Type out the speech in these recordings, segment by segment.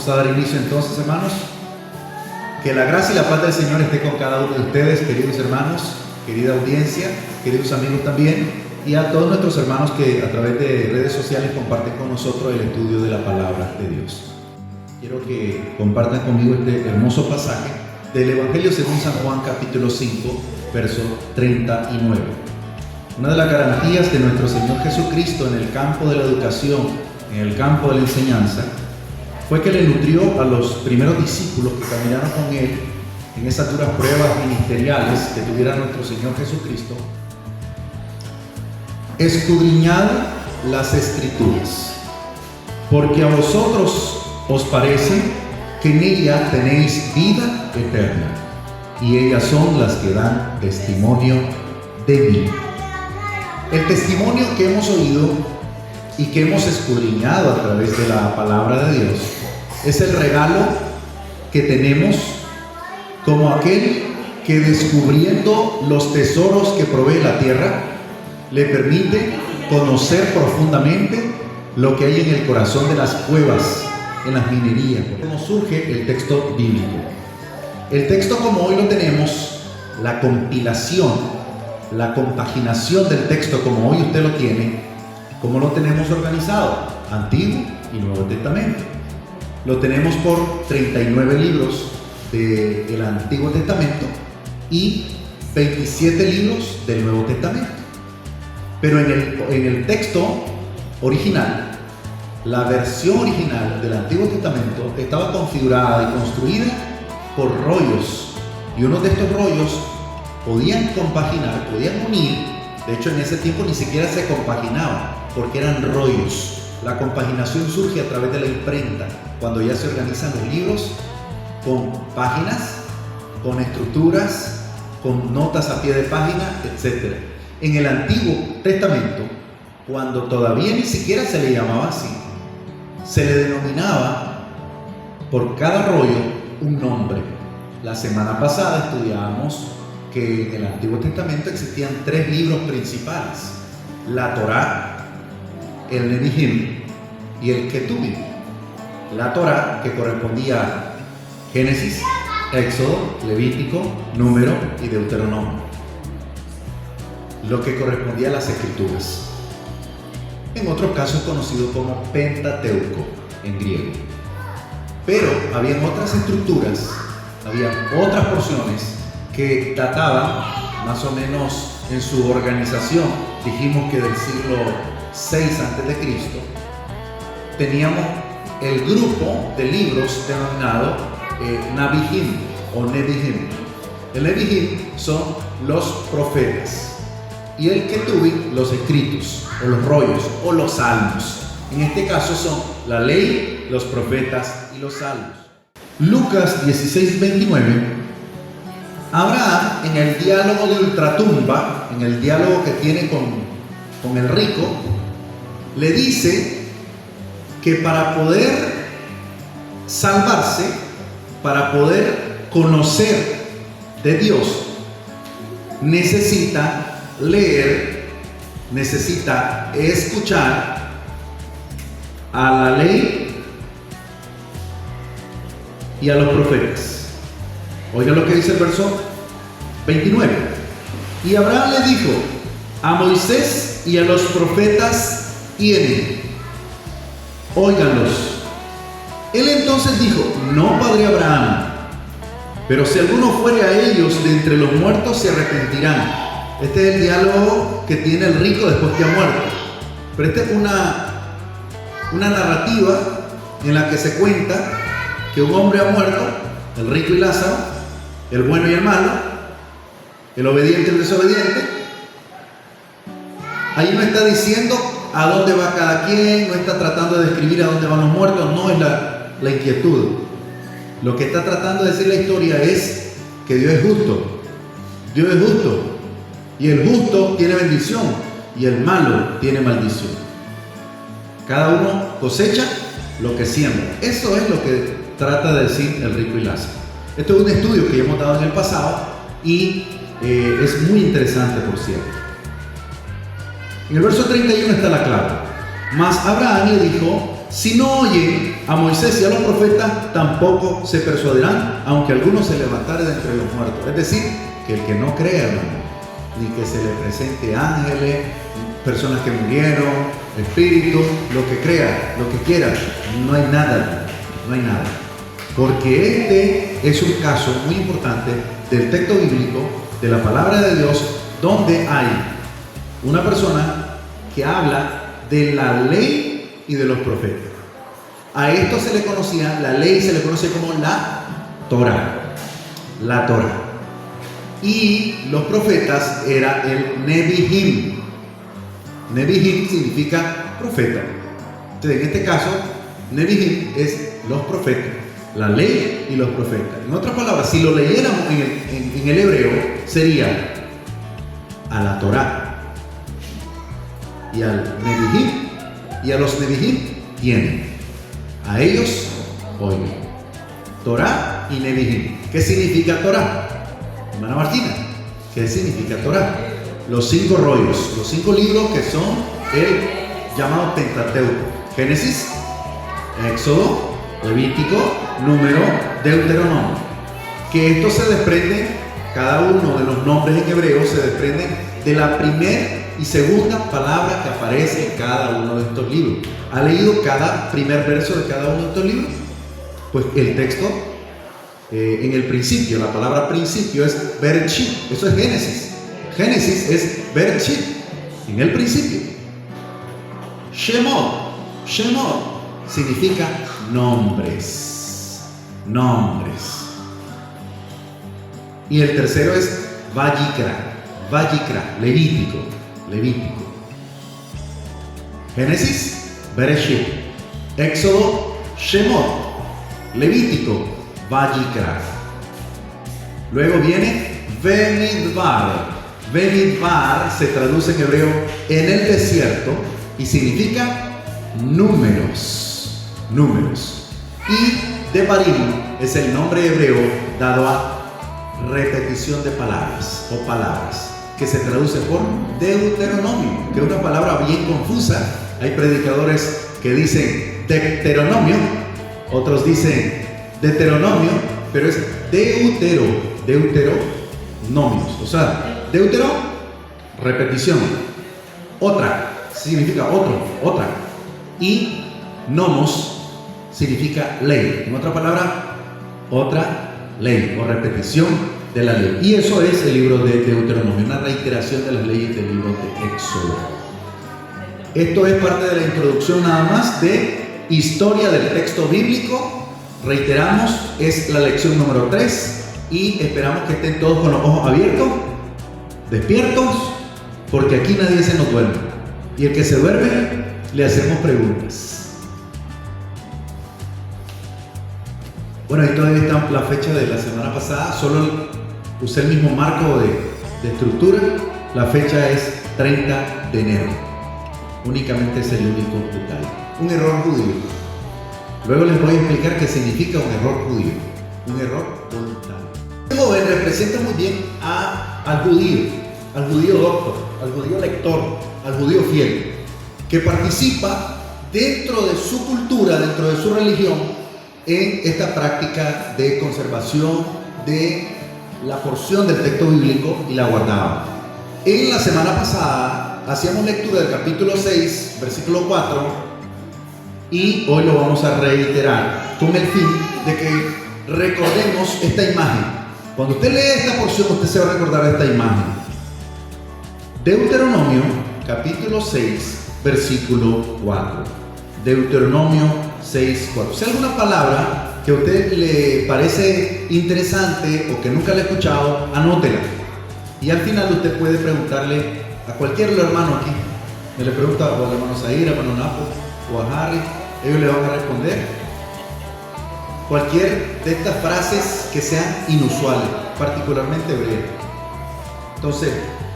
Vamos a dar inicio entonces, hermanos. Que la gracia y la paz del Señor esté con cada uno de ustedes, queridos hermanos, querida audiencia, queridos amigos también, y a todos nuestros hermanos que a través de redes sociales comparten con nosotros el estudio de la palabra de Dios. Quiero que compartan conmigo este hermoso pasaje del Evangelio según San Juan, capítulo 5, verso 39. Una de las garantías de nuestro Señor Jesucristo en el campo de la educación, en el campo de la enseñanza, fue que le nutrió a los primeros discípulos que caminaron con Él en esas duras pruebas ministeriales que tuviera nuestro Señor Jesucristo. Escudriñad las Escrituras, porque a vosotros os parece que en ellas tenéis vida eterna, y ellas son las que dan testimonio de mí. El testimonio que hemos oído y que hemos escudriñado a través de la palabra de Dios es el regalo que tenemos como aquel que, descubriendo los tesoros que provee la tierra, le permite conocer profundamente lo que hay en el corazón de las cuevas, en las minerías. ¿Cómo surge el texto bíblico? El texto como hoy lo tenemos, la compilación, la compaginación del texto como hoy usted lo tiene, ¿cómo lo tenemos organizado? Antiguo y Nuevo Testamento. Lo tenemos por 39 libros del Antiguo Testamento y 27 libros del Nuevo Testamento. Pero en el texto original, la versión original del Antiguo Testamento estaba configurada y construida por rollos. Y uno de estos rollos podían compaginar, podían unir. De hecho, en ese tiempo ni siquiera se compaginaba, porque eran rollos. La compaginación surge a través de la imprenta, cuando ya se organizan los libros con páginas, con estructuras, con notas a pie de página, etc. En el Antiguo Testamento, cuando todavía ni siquiera se le llamaba así, se le denominaba por cada rollo un nombre. La semana pasada estudiábamos que en el Antiguo Testamento existían 3 libros principales: la Torá, el Nevi'im y el Ketuvim. La Torá, que correspondía a Génesis, Éxodo, Levítico, Número y Deuteronomio, lo que correspondía a las Escrituras. En otros casos conocido como Pentateuco en griego. Pero habían otras estructuras, había otras porciones que databan más o menos en su organización, dijimos que del siglo 6 a.C., teníamos el grupo de libros denominado Nabihim o Nevi'im. El Nevi'im son los profetas y el Ketuvim los escritos o los rollos o los salmos. En este caso son la ley, los profetas y los salmos. Lucas 16:29. Abraham, en el diálogo de ultratumba, en el diálogo que tiene con el rico, le dice que para poder salvarse, para poder conocer de Dios, necesita leer, necesita escuchar a la ley y a los profetas. Oiga lo que dice el verso 29. Y Abraham le dijo: a Moisés y a los profetas tienen, óiganlos. Él entonces dijo: no, padre Abraham, pero si alguno fuere a ellos de entre los muertos, se arrepentirán. Este es el diálogo que tiene el rico después que ha muerto. Pero esta es una narrativa en la que se cuenta que un hombre ha muerto, el rico y Lázaro, el bueno y el malo, el obediente y el desobediente. Ahí no está diciendo a dónde va cada quien, no está tratando de describir a dónde van los muertos, no es la inquietud. Lo que está tratando de decir la historia es que Dios es justo. Dios es justo. Y el justo tiene bendición y el malo tiene maldición. Cada uno cosecha lo que siembra. Eso es lo que trata de decir el rico y Lázaro. Esto es un estudio que ya hemos dado en el pasado y es muy interesante, por cierto. En el verso 31 está la clave. Mas Abraham le dijo: si no oyen a Moisés y a los profetas tampoco se persuadirán, aunque algunos se levantaren de entre los muertos. Es decir, que el que no crea, hermano, ni que se le presente ángeles, personas que murieron, espíritus, lo que crea, lo que quiera, no hay nada, no hay nada. Porque este es un caso muy importante del texto bíblico, de la palabra de Dios, donde hay una persona que habla de la ley y de los profetas. A esto se le conocía, la ley se le conoce como la Torah. La Torah. Y los profetas era el Nebihim. Nebihim significa profeta. Entonces, en este caso, Nebihim es los profetas, la ley y los profetas. En otras palabras, si lo leyéramos en el hebreo, sería a la Torah y al Nebihim, y a los Nebihim tienen. A ellos oigan. Torah y Nebihim. ¿Qué significa Torah? Hermana Martina, ¿qué significa Torah? Los 5 rollos, los 5 libros que son el llamado Pentateuco: Génesis, Éxodo, Levítico, Número, Deuteronomio. Que esto se desprende, cada uno de los nombres en hebreo se desprende de la primera y segunda palabra que aparece en cada uno de estos libros. ¿Ha leído cada primer verso de cada uno de estos libros? Pues el texto, en el principio, la palabra principio es Bereshit, eso es Génesis. Génesis es Bereshit, en el principio. Shemot, Shemot significa nombres, nombres. Y el tercero es Vayikra, Vayikra, Levítico, Levítico. Génesis, Bereshit. Éxodo, Shemot. Levítico, Vayikra. Luego viene Bemidbar. Bemidbar se traduce en hebreo en el desierto y significa números, números. Y Devarim es el nombre hebreo dado a repetición de palabras o palabras, que se traduce por Deuteronomio, que es una palabra bien confusa. Hay predicadores que dicen Deuteronomio, otros dicen Deuteronomio, pero es Deuteronomios. O sea, Deutero, repetición. Otra significa otro, otra. Y nomos significa ley. En otra palabra, otra ley o repetición de la ley. Y eso es el libro de Deuteronomio, una reiteración de las leyes del libro de Éxodo. Esto es parte de la introducción nada más de historia del texto bíblico. Reiteramos, es la lección número 3 y esperamos que estén todos con los ojos abiertos, despiertos, porque aquí nadie se nos duerme. Y el que se duerme, le hacemos preguntas. Bueno, ahí todavía está la fecha de la semana pasada, solo usé el mismo marco de estructura. La fecha es 30 de enero. Únicamente es el único detalle. Un error judío. Luego les voy a explicar qué significa un error judío. Un error voluntario. El joven representa muy bien al judío doctor, al judío lector, al judío fiel, que participa dentro de su cultura, dentro de su religión, en esta práctica de conservación de la porción del texto bíblico y la guardaba. En la semana pasada hacíamos lectura del capítulo 6, versículo 4, y hoy lo vamos a reiterar con el fin de que recordemos esta imagen. Cuando usted lee esta porción, usted se va a recordar de esta imagen. Deuteronomio, capítulo 6, versículo 4. Deuteronomio 6, 4. Si hay alguna palabra que a usted le parece interesante o que nunca le ha escuchado, anótela. Y al final usted puede preguntarle a cualquier hermano aquí. Me le pregunta o al hermano Zahir, al hermano Napo o a Harry. Ellos le van a responder cualquier de estas frases que sean inusuales, particularmente hebreas. Entonces,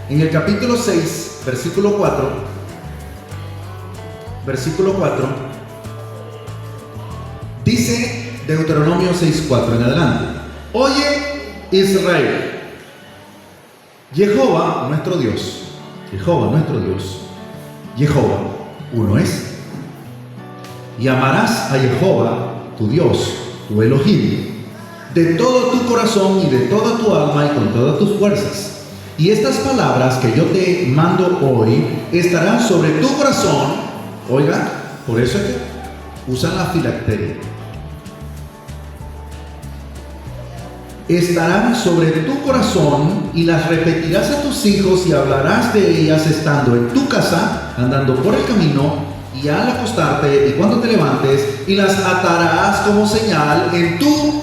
en el capítulo 6, versículo 4, dice Deuteronomio 6:4 en adelante: Oye Israel, Jehová nuestro Dios, Jehová uno es. y amarás a Jehová, tu Dios, tu Elohim, de todo tu corazón y de toda tu alma y con todas tus fuerzas. Y estas palabras que yo te mando hoy estarán sobre tu corazón. Oiga, por eso es que usan la filacteria. Estarán sobre tu corazón y las repetirás a tus hijos y hablarás de ellas estando en tu casa, andando por el camino y al acostarte y cuando te levantes, y las atarás como señal en tu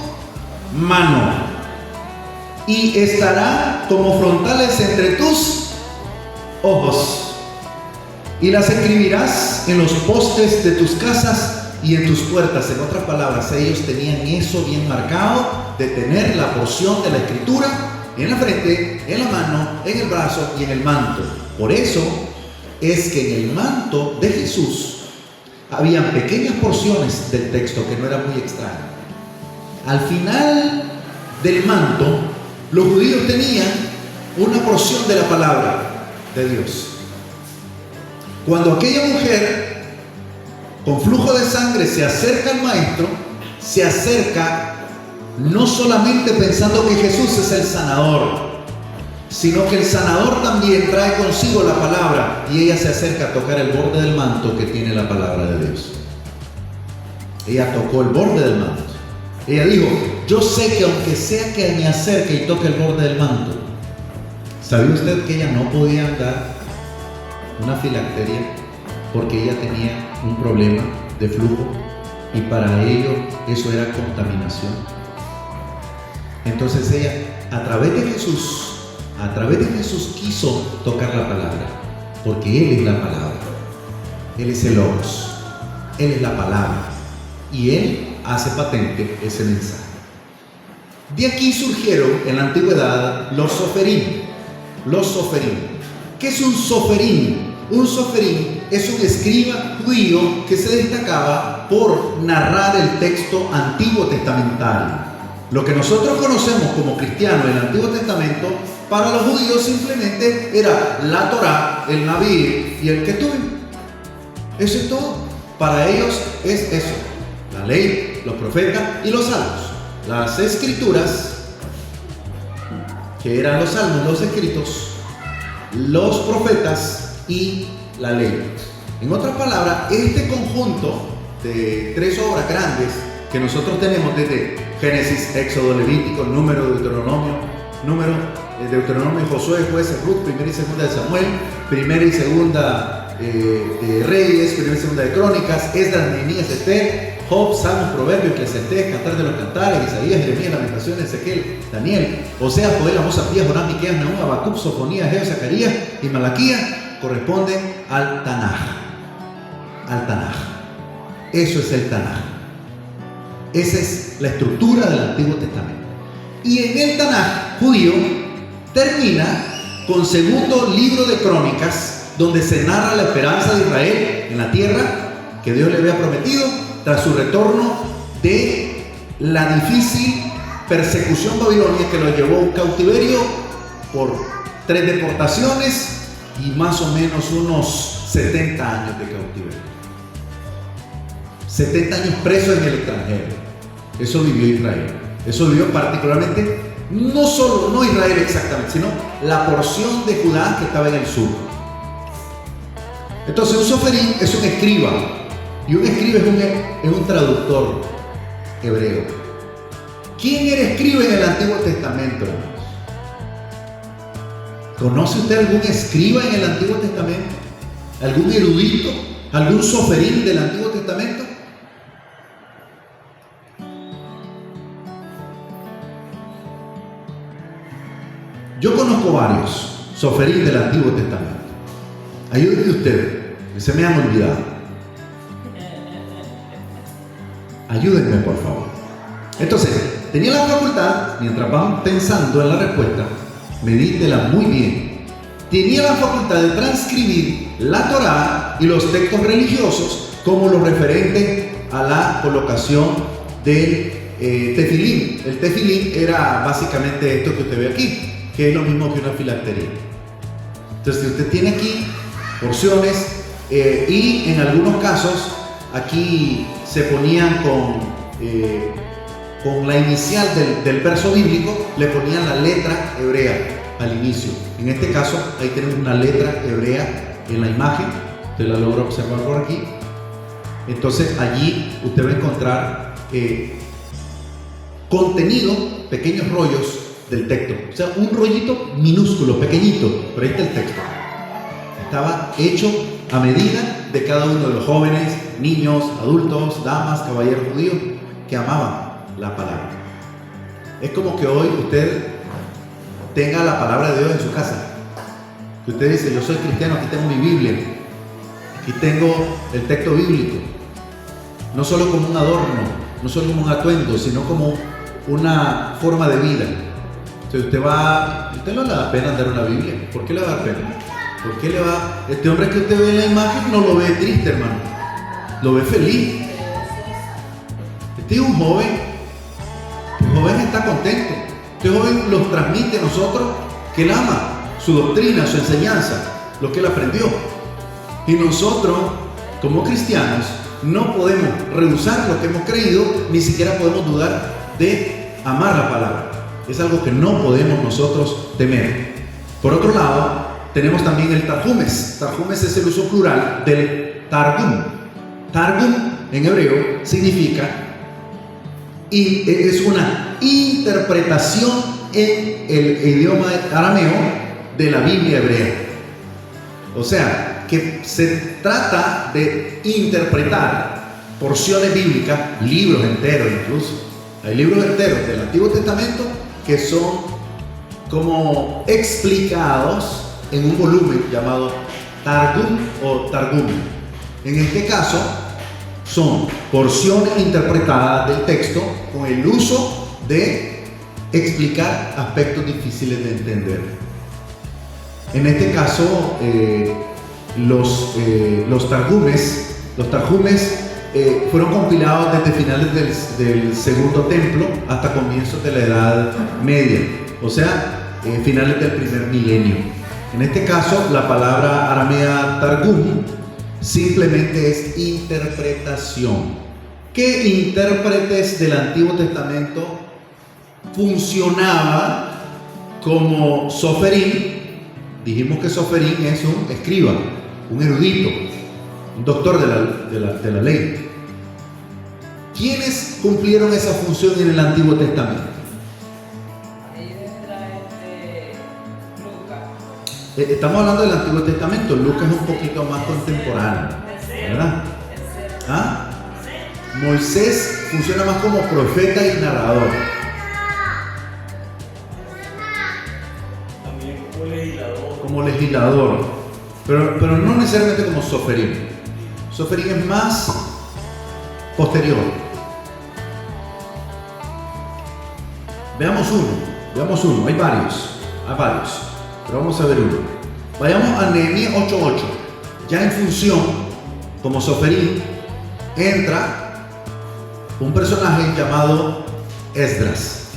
mano y estará como frontales entre tus ojos, y las escribirás en los postes de tus casas y en tus puertas. En otras palabras, ellos tenían eso bien marcado, de tener la porción de la escritura en la frente, en la mano, en el brazo y en el manto. Por eso es que en el manto de Jesús habían pequeñas porciones del texto que no era muy extraño. Al final del manto, los judíos tenían una porción de la palabra de Dios. Cuando aquella mujer con flujo de sangre se acerca al maestro, se acerca no solamente pensando que Jesús es el sanador, sino que el sanador también trae consigo la palabra, y ella se acerca a tocar el borde del manto que tiene la palabra de Dios. Ella tocó el borde del manto. Ella dijo: yo sé que aunque sea que me acerque y toque el borde del manto. ¿Sabía usted que ella no podía andar una filacteria porque ella tenía un problema de flujo, y para ello eso era contaminación? Entonces ella, a través de Jesús quiso tocar la palabra, porque Él es la palabra, Él es el Logos, Él es la palabra, y Él hace patente ese mensaje. De aquí surgieron en la antigüedad los soferim. Los soferim. ¿Qué es un soferim? Un soferim es un escriba judío que se destacaba por narrar el texto antiguo testamentario. Lo que nosotros conocemos como cristianos en el Antiguo Testamento, para los judíos simplemente era la Torá, el Naví y el Ketuvim. Eso es todo. Para ellos es eso: la ley, los profetas y los salmos. Las escrituras, que eran los salmos, los escritos, los profetas y la ley. En otras palabras, este conjunto de tres obras grandes que nosotros tenemos desde Génesis, Éxodo, Levítico, Número, Deuteronomio, Josué, Jueces, Ruth, primera y segunda de Samuel, primera y segunda de Reyes, primera y segunda de Crónicas, Esdras, Nehemías, Esther, Job, Salmos, Proverbios, Eclesiastés, Cantar de los Cantares, Isaías, Jeremías, Lamentaciones, Ezequiel, Daniel, Oseas, Joel, Amós, Abdías, Jonás, Miqueas, Nahum, Habacuc, Sofonías, Ageo, Zacarías y Malaquías corresponden al Tanaj. Al Tanaj. Eso es el Tanaj. Esa es la estructura del Antiguo Testamento. Y en el Tanaj judío termina con segundo libro de Crónicas, donde se narra la esperanza de Israel en la tierra que Dios le había prometido tras su retorno de la difícil persecución babilonia que lo llevó a un cautiverio por 3 deportaciones y más o menos unos 70 años de cautiverio. 70 años preso en el extranjero. Eso vivió Israel. Eso vivió particularmente, no Israel exactamente, sino la porción de Judá que estaba en el sur. Entonces un soferim es un escriba, y un escriba es un traductor hebreo. ¿Quién era escriba en el Antiguo Testamento, hermanos? ¿Conoce usted algún escriba en el Antiguo Testamento? ¿Algún erudito? ¿Algún soferim del Antiguo Testamento? Yo conozco varios soferim del Antiguo Testamento. Ayúdenme ustedes, que se me han olvidado. Ayúdenme, por favor. Entonces, tenía la facultad, mientras van pensando en la respuesta, medítela muy bien. Tenía la facultad de transcribir la Torá y los textos religiosos como los referentes a la colocación del tefilín. El tefilín era básicamente esto que usted ve aquí, que es lo mismo que una filactería. Entonces, usted tiene aquí porciones y en algunos casos aquí se ponían con la inicial del verso bíblico, le ponían la letra hebrea al inicio. En este caso, ahí tenemos una letra hebrea en la imagen, usted la logra observar por aquí. Entonces allí usted va a encontrar contenido, pequeños rollos del texto. O sea, un rollito minúsculo, pequeñito, pero ahí está el texto. Estaba hecho a medida de cada uno de los jóvenes, niños, adultos, damas, caballeros judíos que amaban la palabra. Es como que hoy usted tenga la palabra de Dios en su casa. Que usted dice, yo soy cristiano, aquí tengo mi Biblia, aquí tengo el texto bíblico. No solo como un adorno, no solo como un atuendo, sino como una forma de vida. Entonces usted no le da pena dar una Biblia. ¿Por qué le va a dar pena? ¿Por qué le va? Este hombre que usted ve en la imagen no lo ve triste, hermano. Lo ve feliz. Este es un joven. El joven está contento. Este joven los transmite a nosotros que él ama su doctrina, su enseñanza, lo que él aprendió. Y nosotros, como cristianos, no podemos rehusar lo que hemos creído, ni siquiera podemos dudar de amar la palabra. Es algo que no podemos nosotros temer. Por otro lado, tenemos también el Tarjumes. Tarjumes es el uso plural del Targum. Targum en hebreo significa y es una interpretación en el idioma arameo de la Biblia hebrea. O sea, que se trata de interpretar porciones bíblicas, libros enteros incluso. Hay libros enteros del Antiguo Testamento que son como explicados en un volumen llamado Targum o Targum. En este caso, son porciones interpretadas del texto con el uso de explicar aspectos difíciles de entender. En este caso, los tarjumes fueron compilados desde finales del Segundo Templo hasta comienzos de la Edad Media, o sea, finales del primer milenio. En este caso, la palabra aramea Targum simplemente es interpretación. ¿Qué intérpretes del Antiguo Testamento funcionaba como soferín? Dijimos que soferín es un escriba, un erudito, un doctor de la ley. ¿Quiénes cumplieron esa función en el Antiguo Testamento? Estamos hablando del Antiguo Testamento. Lucas es un poquito más contemporáneo, ¿verdad? ¿Ah? Moisés funciona más como profeta y narrador. También como legislador. Como legislador, pero no necesariamente como soferín. Soferín es más posterior. Veamos uno, hay varios, pero vamos a ver uno. Vayamos a Nehemías 8:8. Ya en función, como soferín, entra un personaje llamado Esdras.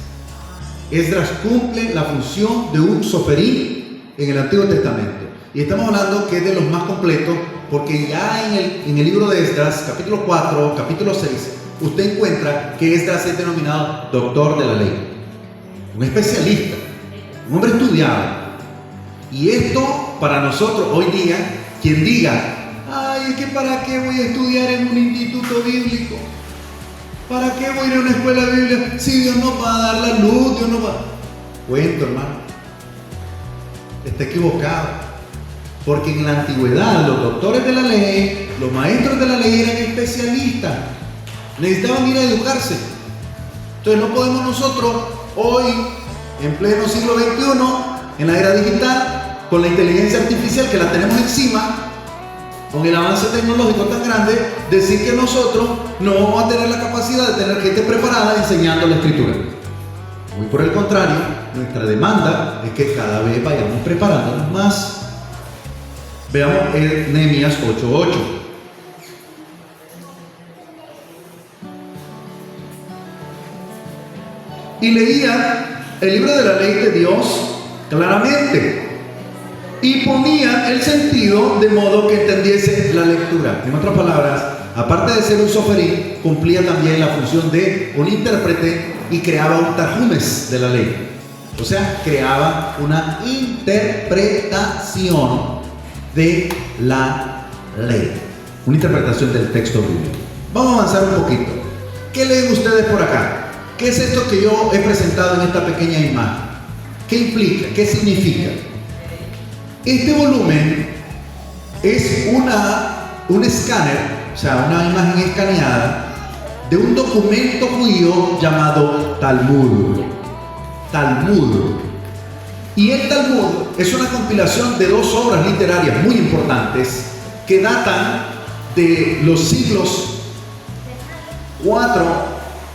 Esdras cumple la función de un soferín en el Antiguo Testamento. Y estamos hablando que es de los más completos, porque ya en el libro de Esdras, capítulo 4, capítulo 6, usted encuentra que Esdras es denominado doctor de la ley. Un especialista, un hombre estudiado. Y esto para nosotros hoy día, quien diga, ay, es que ¿para qué voy a estudiar en un instituto bíblico? ¿Para qué voy a ir a una escuela bíblica? Si Dios nos va a dar la luz, Dios nos va... Cuento, hermano. Está equivocado. Porque en la antigüedad los doctores de la ley, los maestros de la ley eran especialistas. Necesitaban ir a educarse. Entonces no podemos nosotros hoy, en pleno siglo XXI, en la era digital, con la inteligencia artificial que la tenemos encima, con el avance tecnológico tan grande, decir que nosotros no vamos a tener la capacidad de tener gente preparada enseñando la escritura. Muy por el contrario, nuestra demanda es que cada vez vayamos preparándonos más. Veamos Nehemías 8:8. Y leía el libro de la ley de Dios claramente y ponía el sentido de modo que entendiese la lectura. En otras palabras, aparte de ser un soferí, cumplía también la función de un intérprete y creaba un tarjumes de la ley. O sea, creaba una interpretación de la ley, una interpretación del texto bíblico. Vamos a avanzar un poquito. ¿Qué leen ustedes por acá? ¿Qué es esto que yo he presentado en esta pequeña imagen? ¿Qué implica? ¿Qué significa? Este volumen es un escáner, o sea, una imagen escaneada de un documento judío llamado Talmud. Talmud. Y el Talmud es una compilación de dos obras literarias muy importantes que datan de los siglos 4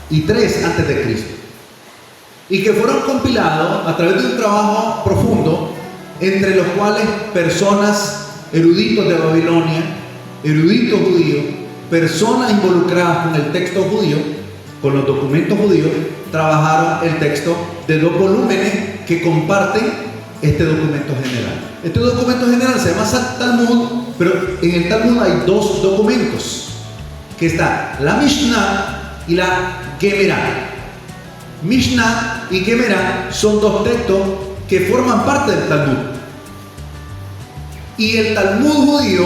y 3 antes de Cristo, y que fueron compilados a través de un trabajo profundo entre los cuales personas, eruditos de Babilonia, eruditos judíos, personas involucradas con el texto judío, con los documentos judíos, trabajaron el texto de dos volúmenes que comparten este documento general. Este documento general se llama Talmud, pero en el Talmud hay dos documentos, que está la Mishnah y la Gemara. Mishnah y Gemara son dos textos que forman parte del Talmud. Y el Talmud judío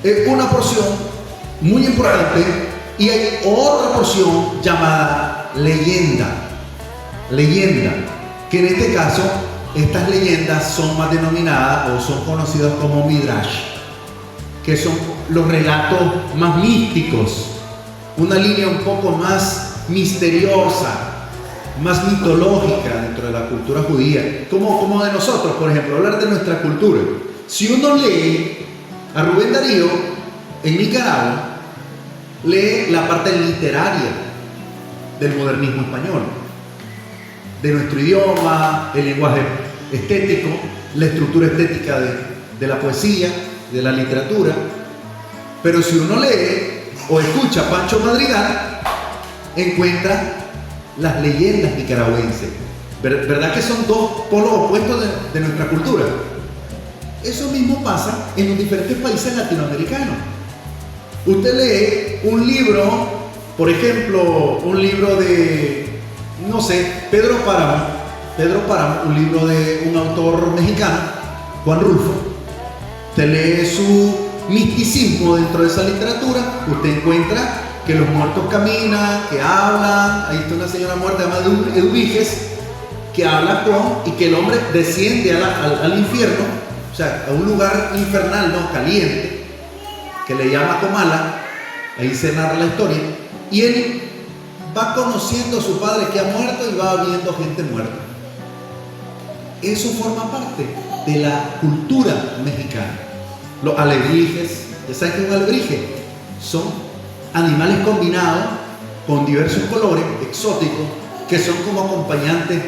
es una porción muy importante, y hay otra porción llamada leyenda, que en este caso estas leyendas son más denominadas o son conocidas como Midrash, que son los relatos más místicos, una línea un poco más misteriosa, más mitológica dentro de la cultura judía, como de nosotros, por ejemplo, hablar de nuestra cultura. Si uno lee a Rubén Darío en Nicaragua, lee la parte literaria del modernismo español, de nuestro idioma, el lenguaje estético, la estructura estética de la poesía, de la literatura. Pero si uno lee o escucha a Pancho Madrigal, encuentra las leyendas nicaragüenses. ¿Verdad que son dos polos opuestos de nuestra cultura? Eso mismo pasa en los diferentes países latinoamericanos. Usted lee un libro, por ejemplo, un libro de, no sé, Pedro Páramo, un libro de un autor mexicano, Juan Rulfo. Usted lee su misticismo dentro de esa literatura, usted encuentra que los muertos caminan, que hablan. Ahí está una señora muerta llamada Eduviges, que habla y que el hombre desciende al infierno, o sea, a un lugar infernal, no, caliente, que le llama Comala. Ahí se narra la historia, y él va conociendo a su padre que ha muerto y va viendo gente muerta. Eso forma parte de la cultura mexicana. Los alebrijes, ¿ya saben qué es un alebrije? Son animales combinados con diversos colores exóticos que son como acompañantes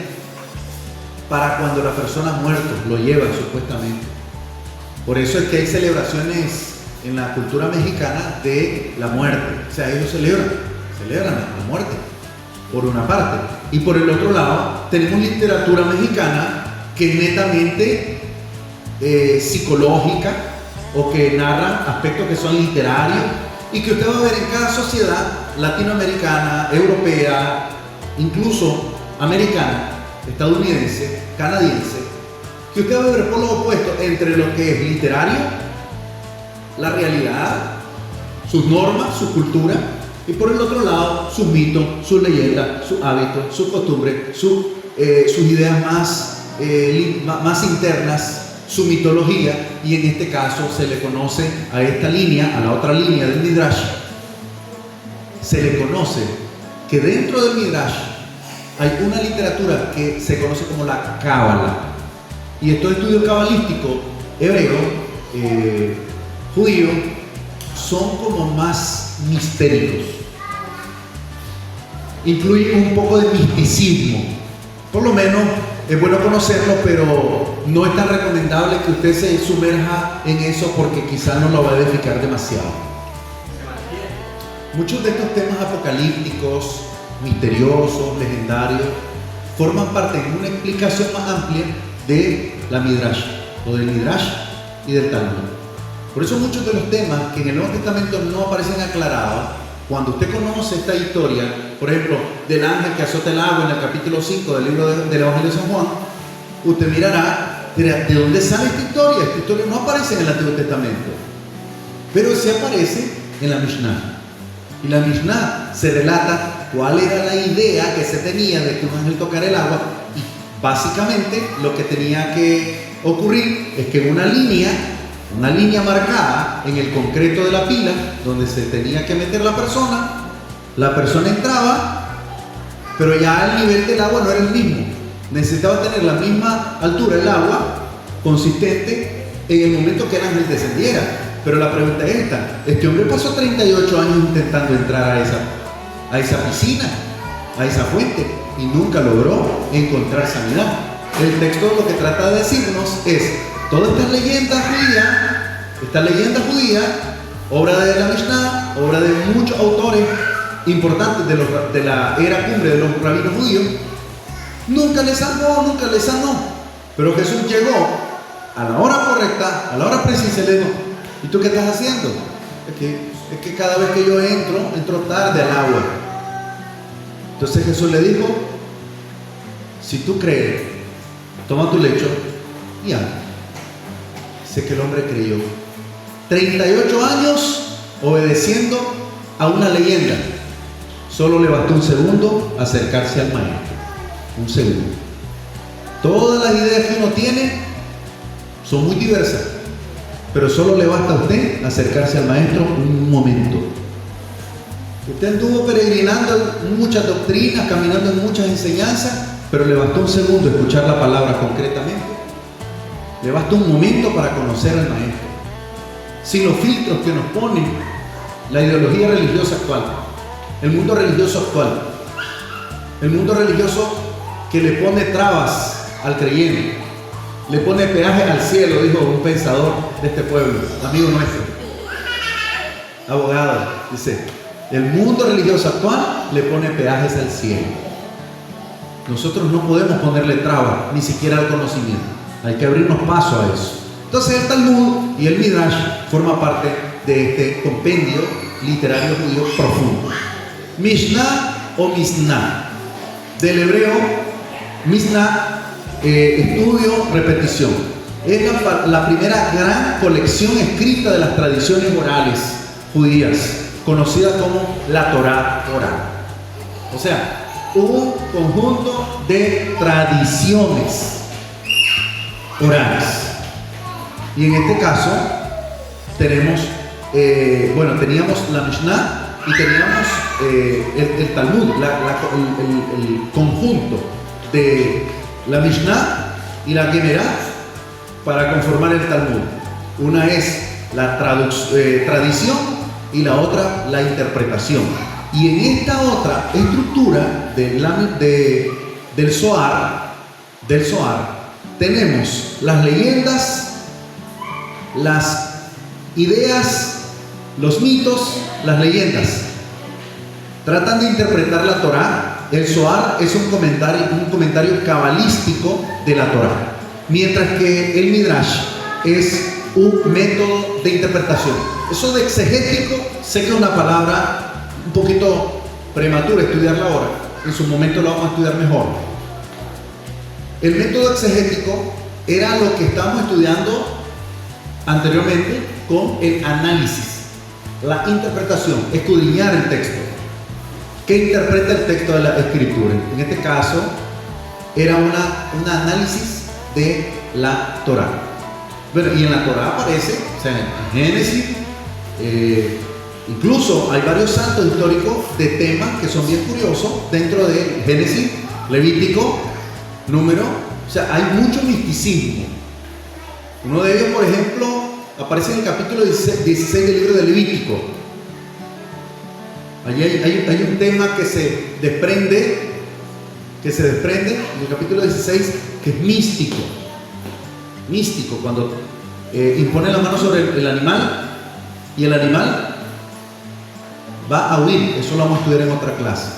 para cuando la persona ha muerto, lo llevan supuestamente. Por eso es que hay celebraciones en la cultura mexicana de la muerte. O sea, ellos celebran la muerte, por una parte. Y por el otro lado, tenemos literatura mexicana que es netamente psicológica, o que narra aspectos que son literarios, y que usted va a ver en cada sociedad latinoamericana, europea, incluso americana, estadounidense, canadiense, que usted va a ver por lo opuesto entre lo que es literario, la realidad, sus normas, su cultura, y por el otro lado sus mitos, sus leyendas, sus hábitos, sus costumbres, sus ideas más internas, su mitología. Y en este caso se le conoce a esta línea, a la otra línea del Midrash, se le conoce que dentro del Midrash hay una literatura que se conoce como la Cábala. Y estos estudios cabalísticos hebreos, judíos, son como más mistéricos, incluyen un poco de misticismo. Por lo menos es bueno conocerlo, pero no es tan recomendable que usted se sumerja en eso, porque quizás no lo va a edificar demasiado. Muchos de estos temas apocalípticos, misteriosos, legendarios, forman parte de una explicación más amplia de la Midrash, o del Midrash y del Talmud. Por eso muchos de los temas que en el Nuevo Testamento no aparecen aclarados, cuando usted conoce esta historia, por ejemplo, del ángel que azota el agua en el capítulo 5 del libro del Evangelio de San Juan, usted mirará de dónde sale esta historia. Esta historia no aparece en el Antiguo Testamento, pero sí aparece en la Mishnah. Y la Mishnah se relata cuál era la idea que se tenía de que un ángel tocara el agua, y básicamente lo que tenía que ocurrir es que una línea marcada en el concreto de la pila donde se tenía que meter la persona entraba, pero ya el nivel del agua no era el mismo. Necesitaba tener la misma altura el agua consistente en el momento que el ángel descendiera. Pero la pregunta es esta: este hombre pasó 38 años intentando entrar a esa piscina, a esa fuente, y nunca logró encontrar sanidad. El texto lo que trata de decirnos es: todas estas leyendas judías, obra de la Mishnah, obra de muchos autores importantes de la era cumbre de los rabinos judíos, nunca les sanó. Pero Jesús llegó a la hora correcta, a la hora precisa, y le dijo: ¿y tú qué estás haciendo? Es que cada vez que yo entro tarde al agua. Entonces Jesús le dijo: si tú crees, toma tu lecho y anda. Sé que el hombre creyó. 38 años obedeciendo a una leyenda. Solo le bastó un segundo acercarse al maestro. Un segundo. Todas las ideas que uno tiene son muy diversas, pero solo le basta a usted acercarse al maestro un momento. Usted anduvo peregrinando en muchas doctrinas, caminando en muchas enseñanzas, pero le bastó un segundo escuchar la palabra concretamente. Le basta un momento para conocer al maestro, sin los filtros que nos pone la ideología religiosa actual, el mundo religioso actual, el mundo religioso que le pone trabas al creyente, le pone peaje al cielo, dijo un pensador de este pueblo, amigo nuestro, abogado. Dice: el mundo religioso actual le pone peajes al cielo. Nosotros no podemos ponerle trabas, ni siquiera al conocimiento. Hay que abrirnos paso a eso. Entonces el Talmud y el Midrash forman parte de este compendio literario judío profundo. Mishnah o Mishnah, del hebreo Mishnah, estudio, repetición. Es la primera gran colección escrita de las tradiciones orales judías, conocida como la Torá oral. O sea, un conjunto de tradiciones orales. Y en este caso teníamos la Mishnah y teníamos el Talmud, el conjunto de la Mishnah y la Gemara para conformar el Talmud. Una es la tradición y la otra la interpretación. Y en esta otra estructura del Zohar tenemos las leyendas, las ideas, los mitos, las leyendas. Tratan de interpretar la Torá. El Zohar es un comentario cabalístico de la Torá, mientras que el Midrash es un método de interpretación. Eso de exegético, sé que es una palabra un poquito prematura estudiarla ahora. En su momento lo vamos a estudiar mejor. El método exegético era lo que estábamos estudiando anteriormente con el análisis, la interpretación, escudriñar el texto. ¿Qué interpreta el texto de la Escritura? En este caso, era un análisis de la Torá. Bueno, y en la Torá aparece, o sea, en Génesis, incluso hay varios santos históricos de temas que son bien curiosos dentro de Génesis, Levítico, Número. O sea, hay mucho misticismo. Uno de ellos, por ejemplo, aparece en el capítulo 16 del libro de Levítico. Allí hay un tema que se desprende en el capítulo 16, que es místico. Místico, cuando impone la mano sobre el animal y el animal va a huir. Eso lo vamos a estudiar en otra clase.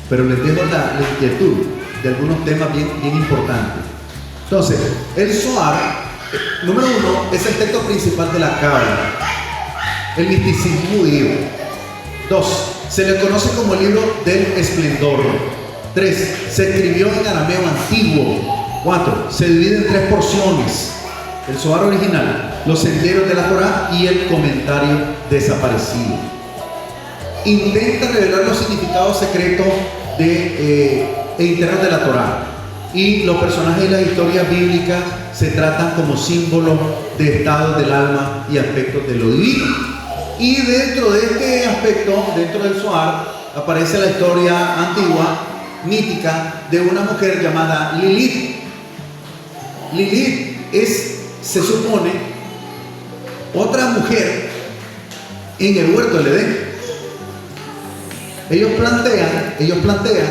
Pero les dejo la inquietud de algunos temas bien importantes. Entonces, el Zohar Número 1, es el texto principal de la Cábala, el misticismo judío. 2, se le conoce como el libro del esplendor. 3, se escribió en arameo antiguo. 4, se divide en 3 porciones: el Zohar original, los senderos de la Torá y el comentario desaparecido. Intenta revelar los significados secretos e internos de la Torá, y los personajes de las historias bíblicas se tratan como símbolos de estados del alma y aspectos de lo divino. Y dentro de este aspecto, dentro del Zohar, aparece la historia antigua, mítica, de una mujer llamada Lilith. Lilith es, se supone, otra mujer en el huerto del Edén. Ellos plantean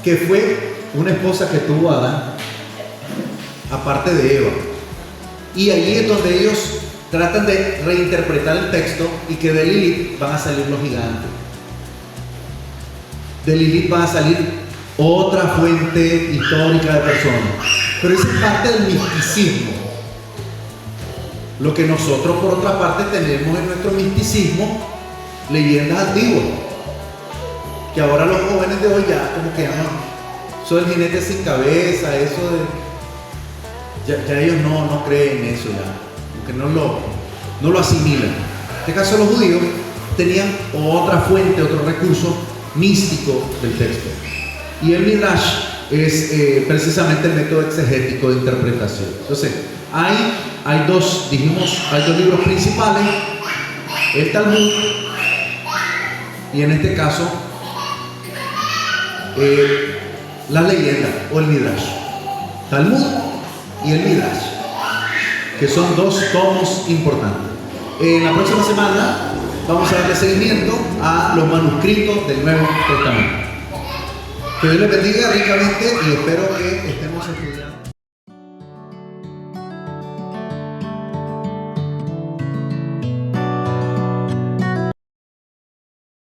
que fue una esposa que tuvo Adán, aparte de Eva. Y allí es donde ellos tratan de reinterpretar el texto, y que de Lilith van a salir los gigantes. De Lilith va a salir otra fuente histórica de personas. Pero esa es parte del misticismo. Lo que nosotros, por otra parte, tenemos en nuestro misticismo leyendas antiguas, que ahora los jóvenes de hoy ya como que aman. Eso del jinete sin cabeza, eso de... Ya ellos no creen en eso ya, porque no lo asimilan. En este caso los judíos tenían otra fuente, otro recurso místico del texto. Y el Midrash es precisamente el método exegético de interpretación. Entonces, hay dos libros principales: el Talmud y, en este caso, la leyenda o el Midrash. Talmud y el Midrash, que son 2 tomos importantes. En la próxima semana vamos a darle seguimiento a los manuscritos del Nuevo Testamento. Que Dios les bendiga ricamente y espero que estemos estudiando.